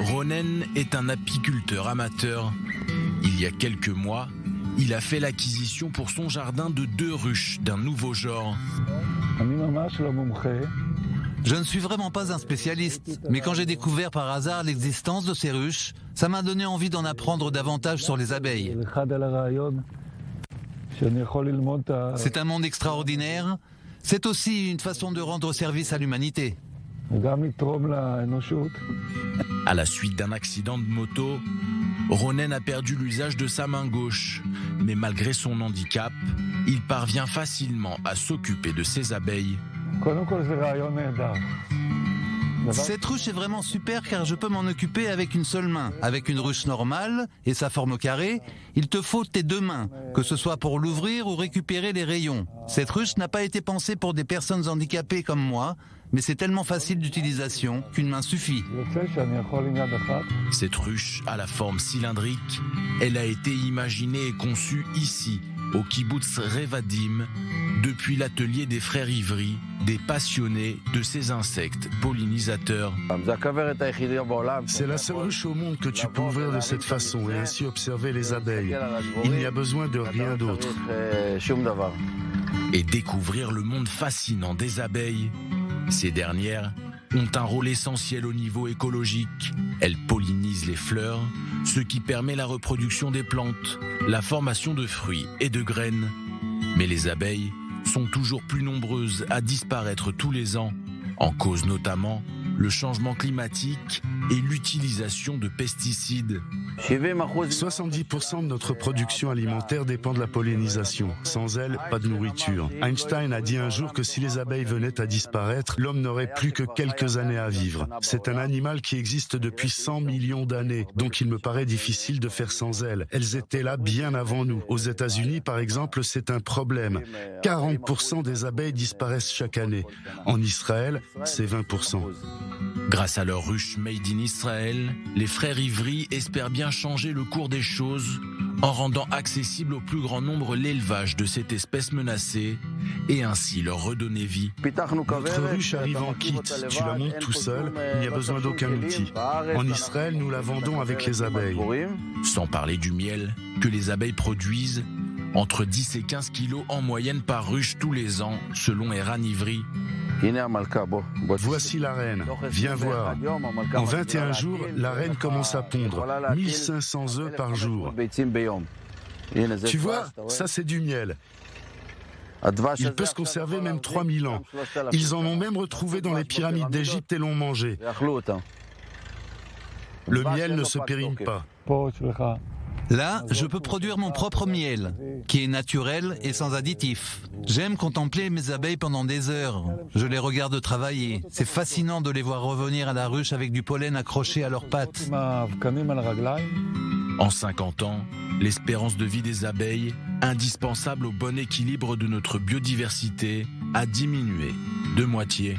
Ronen est un apiculteur amateur. Il y a quelques mois, il a fait l'acquisition pour son jardin de 2 ruches d'un nouveau genre. Je ne suis vraiment pas un spécialiste, mais quand j'ai découvert par hasard l'existence de ces ruches, ça m'a donné envie d'en apprendre davantage sur les abeilles. C'est un monde extraordinaire. C'est aussi une façon de rendre service à l'humanité. À la suite d'un accident de moto, Ronen a perdu l'usage de sa main gauche. Mais malgré son handicap, il parvient facilement à s'occuper de ses abeilles. Cette ruche est vraiment super car je peux m'en occuper avec une seule main. Avec une ruche normale et sa forme au carré, il te faut tes 2 mains, que ce soit pour l'ouvrir ou récupérer les rayons. Cette ruche n'a pas été pensée pour des personnes handicapées comme moi, mais c'est tellement facile d'utilisation qu'une main suffit. Cette ruche a la forme cylindrique. Elle a été imaginée et conçue ici, au kibbutz Revadim, depuis l'atelier des frères Ivry, des passionnés de ces insectes pollinisateurs. C'est la seule ruche au monde que tu peux ouvrir de cette façon et ainsi observer les abeilles. Il n'y a besoin de rien d'autre. Et découvrir le monde fascinant des abeilles. Ces dernières ont un rôle essentiel au niveau écologique. Elles pollinisent les fleurs, ce qui permet la reproduction des plantes, la formation de fruits et de graines. Mais les abeilles sont toujours plus nombreuses à disparaître tous les ans, en cause notamment le changement climatique et l'utilisation de pesticides. 70% de notre production alimentaire dépend de la pollinisation. Sans elle, pas de nourriture. Einstein a dit un jour que si les abeilles venaient à disparaître, l'homme n'aurait plus que quelques années à vivre. C'est un animal qui existe depuis 100 millions d'années, donc il me paraît difficile de faire sans elles. Elles étaient là bien avant nous. Aux États-Unis, par exemple, c'est un problème. 40% des abeilles disparaissent chaque année. En Israël, c'est 20%. Grâce à leur ruche Made in Israël, les frères Ivry espèrent bien changer le cours des choses en rendant accessible au plus grand nombre l'élevage de cette espèce menacée et ainsi leur redonner vie. Notre ruche arrive en kit, tu la montes tout seul, il n'y a besoin d'aucun outil. En Israël, nous la vendons avec les abeilles. Sans parler du miel que les abeilles produisent, entre 10 et 15 kilos en moyenne par ruche tous les ans, selon Eran Ivry. Voici la reine, viens voir. En 21 jours, la reine commence à pondre, 1500 œufs par jour. Tu vois, ça c'est du miel. Il peut se conserver même 3000 ans. Ils en ont même retrouvé dans les pyramides d'Égypte et l'ont mangé. Le miel ne se périme pas. Là, je peux produire mon propre miel, qui est naturel et sans additifs. J'aime contempler mes abeilles pendant des heures. Je les regarde travailler. C'est fascinant de les voir revenir à la ruche avec du pollen accroché à leurs pattes. En 50 ans, l'espérance de vie des abeilles, indispensable au bon équilibre de notre biodiversité, a diminué de moitié.